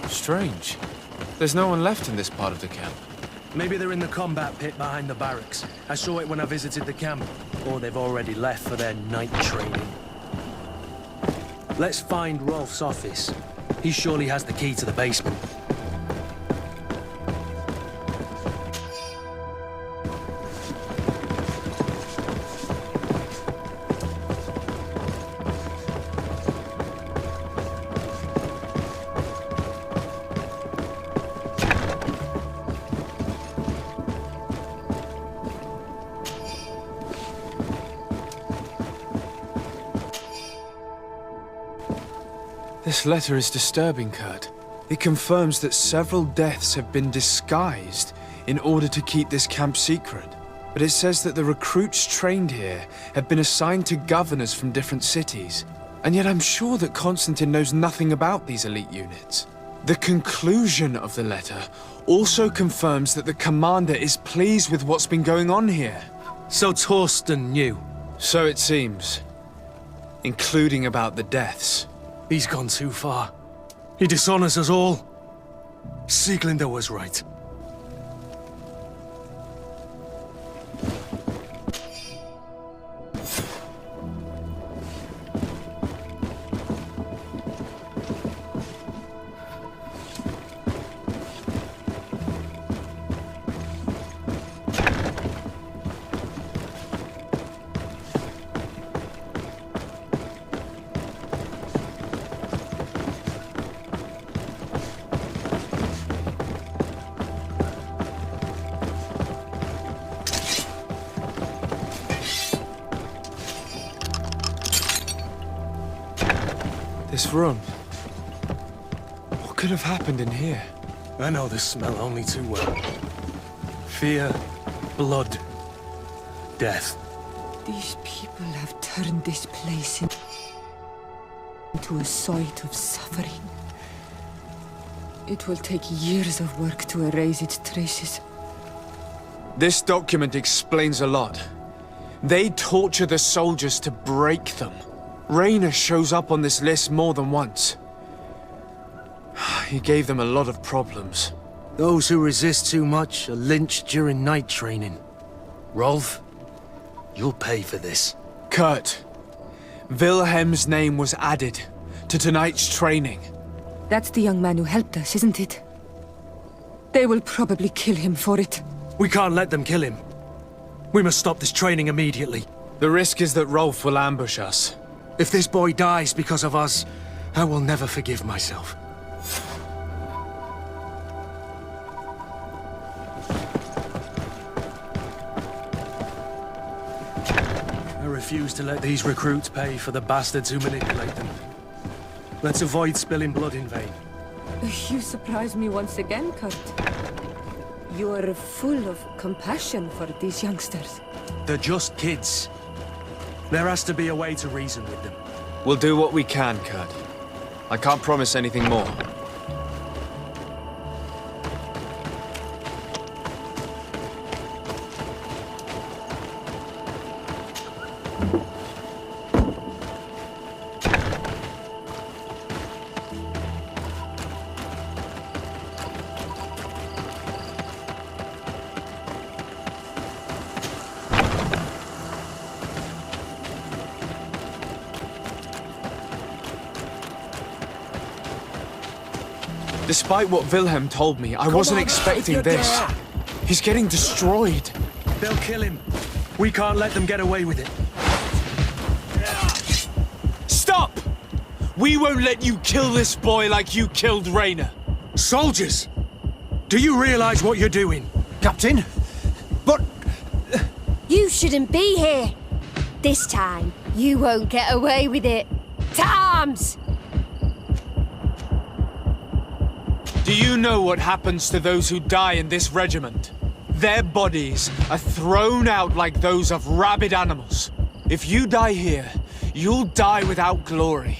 Strange. There's no one left in this part of the camp. Maybe they're in the combat pit behind the barracks. I saw it when I visited the camp. Or they've already left for their night training. Let's find Rolf's office. He surely has the key to the basement. This letter is disturbing, Kurt. It confirms that several deaths have been disguised in order to keep this camp secret. But it says that the recruits trained here have been assigned to governors from different cities. And yet I'm sure that Constantine knows nothing about these elite units. The conclusion of the letter also confirms that the commander is pleased with what's been going on here. So Torsten knew. So it seems. Including about the deaths. He's gone too far. He dishonors us all. Sieglinder was right. This room. What could have happened in here? I know this smell only too well. Fear, blood, death. These people have turned this place into a site of suffering. It will take years of work to erase its traces. This document explains a lot. They torture the soldiers to break them. Raynor shows up on this list more than once. He gave them a lot of problems. Those who resist too much are lynched during night training. Rolf, you'll pay for this. Kurt, Wilhem's name was added to tonight's training. That's the young man who helped us, isn't it? They will probably kill him for it. We can't let them kill him. We must stop this training immediately. The risk is that Rolf will ambush us. If this boy dies because of us, I will never forgive myself. I refuse to let these recruits pay for the bastards who manipulate them. Let's avoid spilling blood in vain. You surprise me once again, Kurt. You are full of compassion for these youngsters. They're just kids. There has to be a way to reason with them. We'll do what we can, Kurt. I can't promise anything more. Despite what Wilhem told me, I wasn't expecting this. He's getting destroyed. They'll kill him. We can't let them get away with it. Stop! We won't let you kill this boy like you killed Raynor. Soldiers! Do you realize what you're doing? Captain? But... You shouldn't be here. This time, you won't get away with it. To arms! Do you know what happens to those who die in this regiment? Their bodies are thrown out like those of rabid animals. If you die here, you'll die without glory.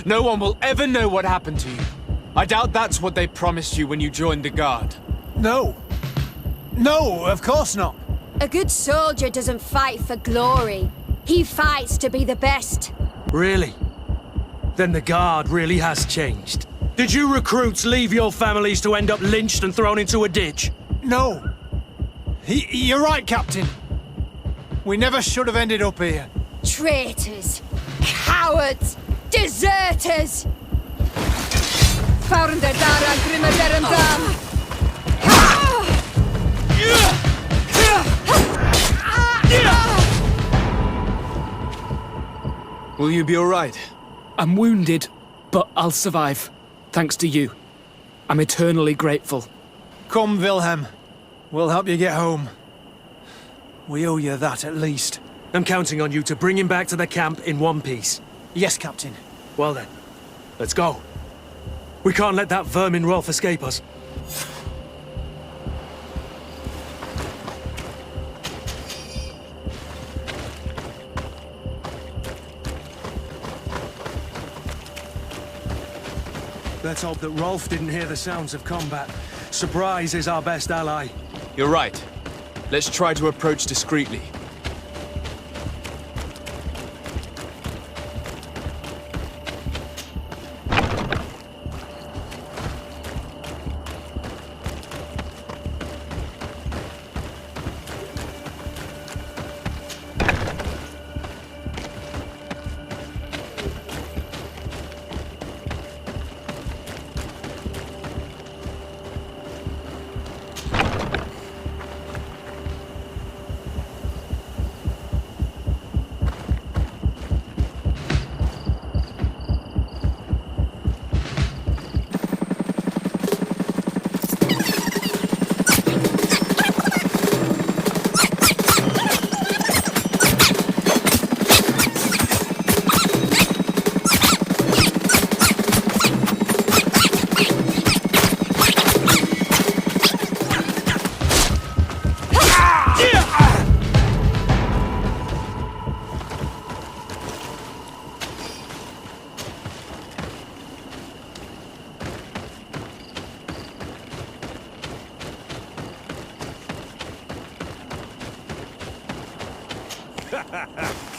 No one will ever know what happened to you. I doubt that's what they promised you when you joined the Guard. No. No, of course not. A good soldier doesn't fight for glory. He fights to be the best. Really? Then the Guard really has changed. Did you recruits leave your families to end up lynched and thrown into a ditch? No. You're right, Captain. We never should have ended up here. Traitors! Cowards! Deserters! Founder Dara Grimaderum Dam! Will you be alright? I'm wounded, but I'll survive. Thanks to you. I'm eternally grateful. Come, Wilhem. We'll help you get home. We owe you that, at least. I'm counting on you to bring him back to the camp in one piece. Yes, Captain. Well then, let's go. We can't let that vermin Rolf escape us. Let's hope that Rolf didn't hear the sounds of combat. Surprise is our best ally. You're right. Let's try to approach discreetly.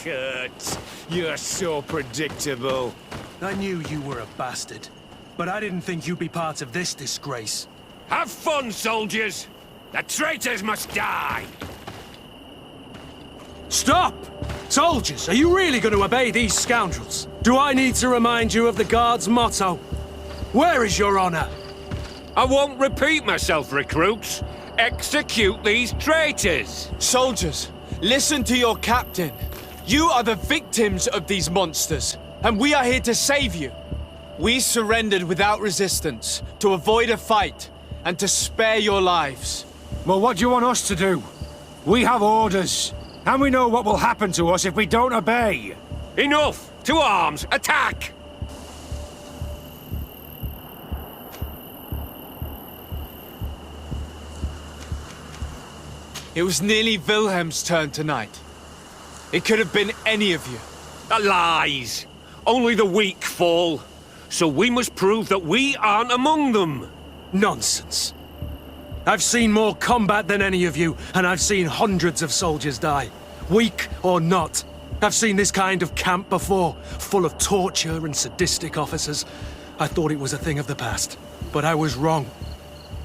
Kurt, you're so predictable. I knew you were a bastard, but I didn't think you'd be part of this disgrace. Have fun, soldiers! The traitors must die! Stop! Soldiers, are you really going to obey these scoundrels? Do I need to remind you of the Guard's motto? Where is your honor? I won't repeat myself, recruits. Execute these traitors! Soldiers, listen to your captain. You are the victims of these monsters, and we are here to save you. We surrendered without resistance, to avoid a fight, and to spare your lives. Well, what do you want us to do? We have orders, and we know what will happen to us if we don't obey. Enough! To arms! Attack! It was nearly Wilhem's turn tonight. It could have been any of you. The lies! Only the weak fall. So we must prove that we aren't among them. Nonsense. I've seen more combat than any of you, and I've seen hundreds of soldiers die. Weak or not. I've seen this kind of camp before, full of torture and sadistic officers. I thought it was a thing of the past, but I was wrong.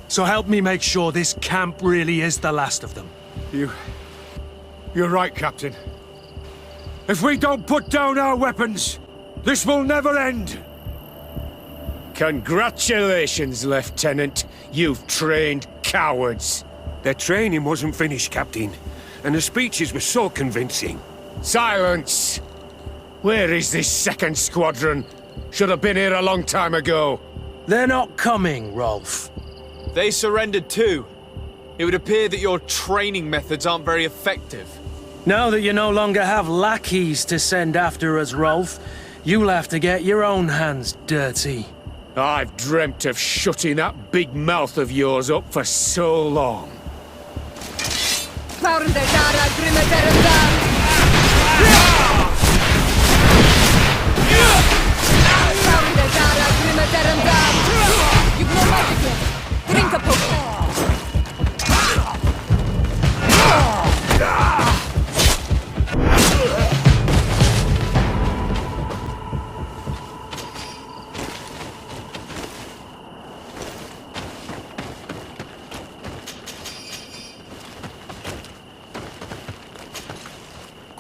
So help me make sure this camp really is the last of them. You're right, Captain. If we don't put down our weapons, this will never end. Congratulations, Lieutenant. You've trained cowards. Their training wasn't finished, Captain, and the speeches were so convincing. Silence! Where is this second squadron? Should have been here a long time ago. They're not coming, Rolf. They surrendered too. It would appear that your training methods aren't very effective. Now that you no longer have lackeys to send after us, Rolf, you'll have to get your own hands dirty. I've dreamt of shutting that big mouth of yours up for so long. Founder Dara Grimaderum Dam! Founder Dara Grimaderum Dam! You've no magic yet. Drink a potion.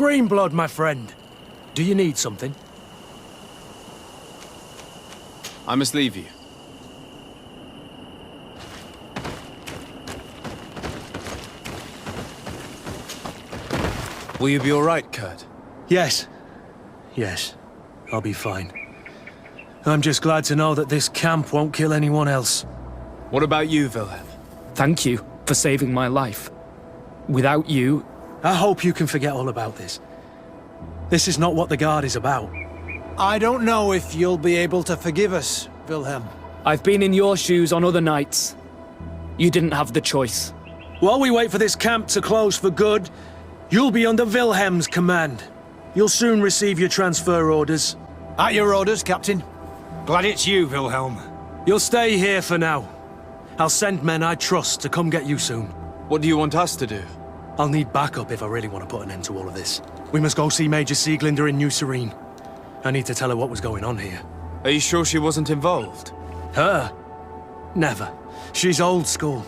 Greenblood, my friend. Do you need something? I must leave you. Will you be all right, Kurt? Yes. Yes. I'll be fine. I'm just glad to know that this camp won't kill anyone else. What about you, Wilhem? Thank you for saving my life. Without you, I hope you can forget all about this. This is not what the Guard is about. I don't know if you'll be able to forgive us, Wilhem. I've been in your shoes on other nights. You didn't have the choice. While we wait for this camp to close for good, you'll be under Wilhem's command. You'll soon receive your transfer orders. At your orders, Captain. Glad it's you, Wilhelm. You'll stay here for now. I'll send men I trust to come get you soon. What do you want us to do? I'll need backup if I really want to put an end to all of this. We must go see Major Sieglinder in New Serene. I need to tell her what was going on here. Are you sure she wasn't involved? Her? Never. She's old school.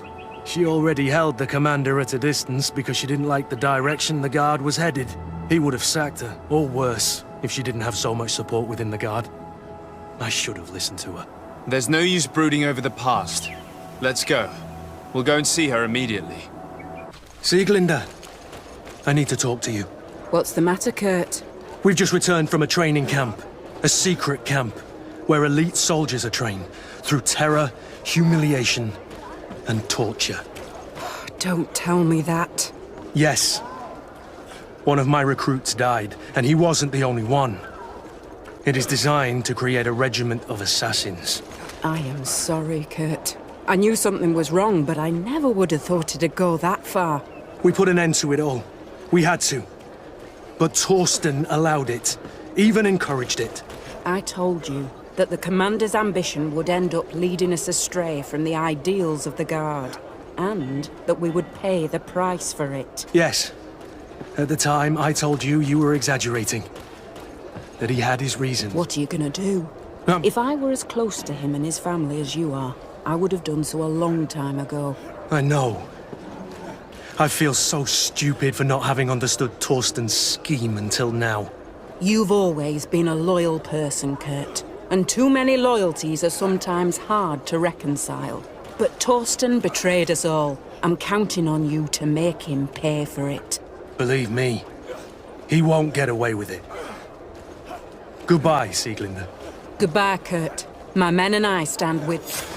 She already held the commander at a distance because she didn't like the direction the Guard was headed. He would have sacked her, or worse, if she didn't have so much support within the Guard. I should have listened to her. There's no use brooding over the past. Let's go. We'll go and see her immediately. Sieglinder, I need to talk to you. What's the matter, Kurt? We've just returned from a training camp. A secret camp, where elite soldiers are trained through terror, humiliation, and torture. Don't tell me that. Yes. One of my recruits died, and he wasn't the only one. It is designed to create a regiment of assassins. I am sorry, Kurt. I knew something was wrong, but I never would have thought it'd go that far. We put an end to it all. We had to. But Torsten allowed it, even encouraged it. I told you that the commander's ambition would end up leading us astray from the ideals of the Guard, and that we would pay the price for it. Yes. At the time, I told you you were exaggerating. That he had his reasons. What are you gonna do? If I were as close to him and his family as you are, I would have done so a long time ago. I know. I feel so stupid for not having understood Torsten's scheme until now. You've always been a loyal person, Kurt. And too many loyalties are sometimes hard to reconcile. But Torsten betrayed us all. I'm counting on you to make him pay for it. Believe me, he won't get away with it. Goodbye, Sieglinder. Goodbye, Kurt. My men and I stand with...